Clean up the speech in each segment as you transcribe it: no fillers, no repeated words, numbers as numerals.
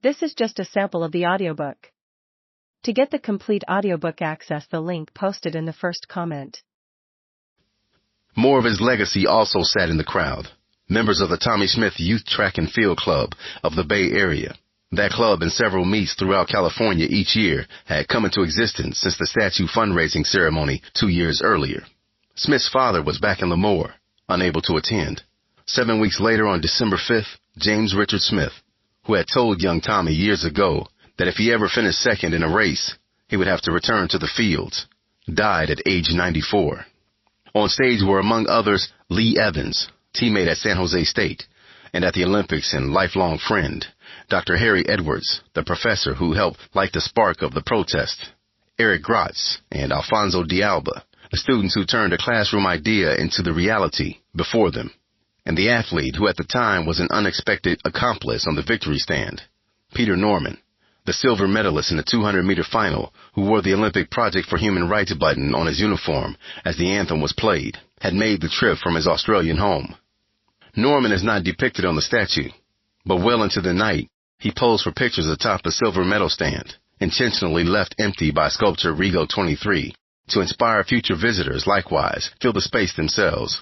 This is just a sample of the audiobook. To get the complete audiobook, access the link posted in the first comment. More of his legacy also sat in the crowd. Members of the Tommie Smith Youth Track and Field Club of the Bay Area. That club and several meets throughout California each year had come into existence since the statue fundraising ceremony 2 years earlier. Smith's father was back in Lemoore, unable to attend. 7 weeks later, on December 5th, James Richard Smith, who had told young Tommie years ago that if he ever finished second in a race, he would have to return to the fields, died at age 94. On stage were, among others, Lee Evans, teammate at San Jose State, and at the Olympics and lifelong friend, Dr. Harry Edwards, the professor who helped light the spark of the protest, Eric Grotz, and Alfonso Dialba, the students who turned a classroom idea into the reality before them, and the athlete who at the time was an unexpected accomplice on the victory stand, Peter Norman, the silver medalist in the 200-meter final who wore the Olympic Project for Human Rights button on his uniform as the anthem was played, had made the trip from his Australian home. Norman is not depicted on the statue, but well into the night, he posed for pictures atop the silver medal stand, intentionally left empty by sculptor Rigo 23, to inspire future visitors likewise fill the space themselves.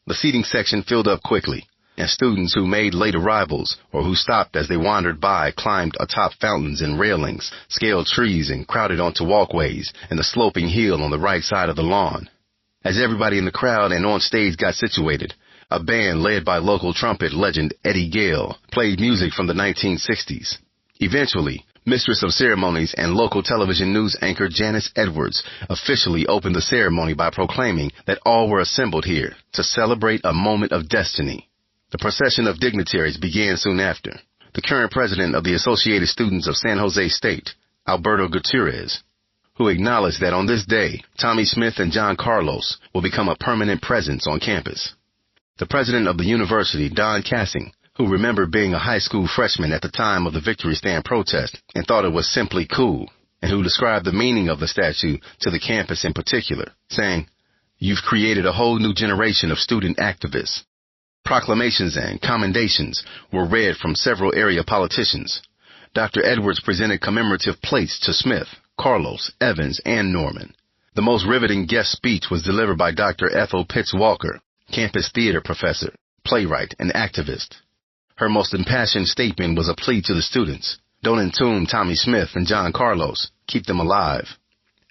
The seating section filled up quickly, and students who made late arrivals or who stopped as they wandered by climbed atop fountains and railings, scaled trees, and crowded onto walkways and the sloping hill on the right side of the lawn. As everybody in the crowd and on stage got situated, a band led by local trumpet legend Eddie Gale played music from the 1960s. Eventually, Mistress of Ceremonies and local television news anchor Janice Edwards officially opened the ceremony by proclaiming that all were assembled here to celebrate a moment of destiny. The procession of dignitaries began soon after. The current president of the Associated Students of San Jose State, Alberto Gutierrez, who acknowledged that on this day, Tommie Smith and John Carlos will become a permanent presence on campus. The president of the university, Don Cassing, who remembered being a high school freshman at the time of the Victory Stand protest and thought it was simply cool, and who described the meaning of the statue to the campus in particular, saying, "You've created a whole new generation of student activists." Proclamations and commendations were read from several area politicians. Dr. Edwards presented commemorative plates to Smith, Carlos, Evans, and Norman. The most riveting guest speech was delivered by Dr. Ethel Pitts Walker, campus theater professor, playwright, and activist. Her most impassioned statement was a plea to the students. Don't entomb Tommie Smith and John Carlos. Keep them alive.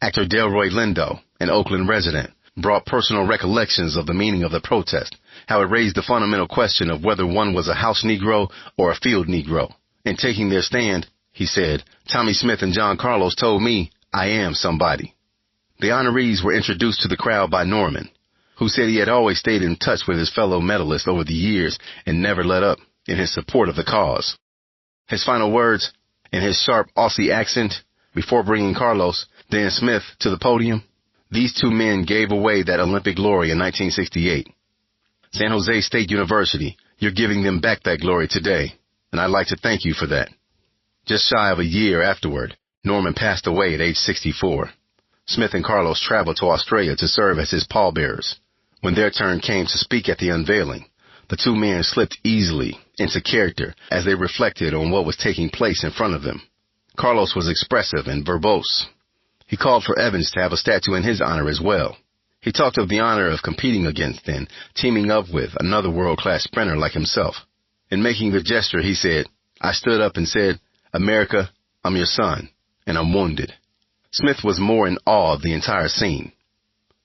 Actor Delroy Lindo, an Oakland resident, brought personal recollections of the meaning of the protest, how it raised the fundamental question of whether one was a house Negro or a field Negro. In taking their stand, he said, "Tommie Smith and John Carlos told me I am somebody." The honorees were introduced to the crowd by Norman, who said he had always stayed in touch with his fellow medalists over the years and never let up in his support of the cause. His final words, in his sharp Aussie accent, before bringing Carlos, then Smith, to the podium, "These two men gave away that Olympic glory in 1968. San Jose State University, you're giving them back that glory today, and I'd like to thank you for that." Just shy of a year afterward, Norman passed away at age 64. Smith and Carlos traveled to Australia to serve as his pallbearers. When their turn came to speak at the unveiling, the two men slipped easily into character as they reflected on what was taking place in front of them. Carlos was expressive and verbose. He called for Evans to have a statue in his honor as well. He talked of the honor of competing against and teaming up with another world-class sprinter like himself. In making the gesture, he said, "I stood up and said, 'America, I'm your son, and I'm wounded.'" Smith was more in awe of the entire scene.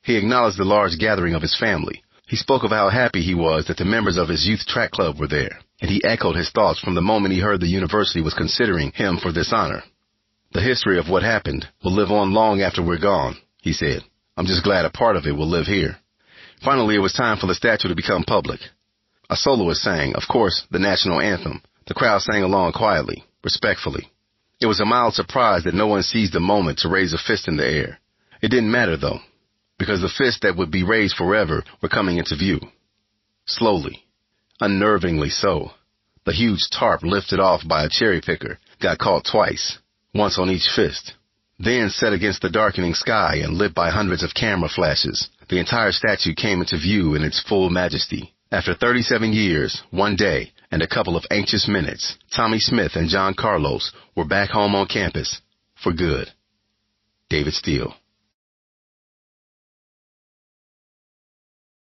He acknowledged the large gathering of his family. He spoke of how happy he was that the members of his youth track club were there, and he echoed his thoughts from the moment he heard the university was considering him for this honor. "The history of what happened will live on long after we're gone," he said. "I'm just glad a part of it will live here." Finally, it was time for the statue to become public. A soloist sang, of course, the national anthem. The crowd sang along quietly, respectfully. It was a mild surprise that no one seized the moment to raise a fist in the air. It didn't matter, though, because the fists that would be raised forever were coming into view. Slowly, unnervingly so, the huge tarp lifted off by a cherry picker got caught twice, once on each fist. Then, set against the darkening sky and lit by hundreds of camera flashes, the entire statue came into view in its full majesty. After 37 years, one day, and a couple of anxious minutes, Tommie Smith and John Carlos were back home on campus for good. David Steele.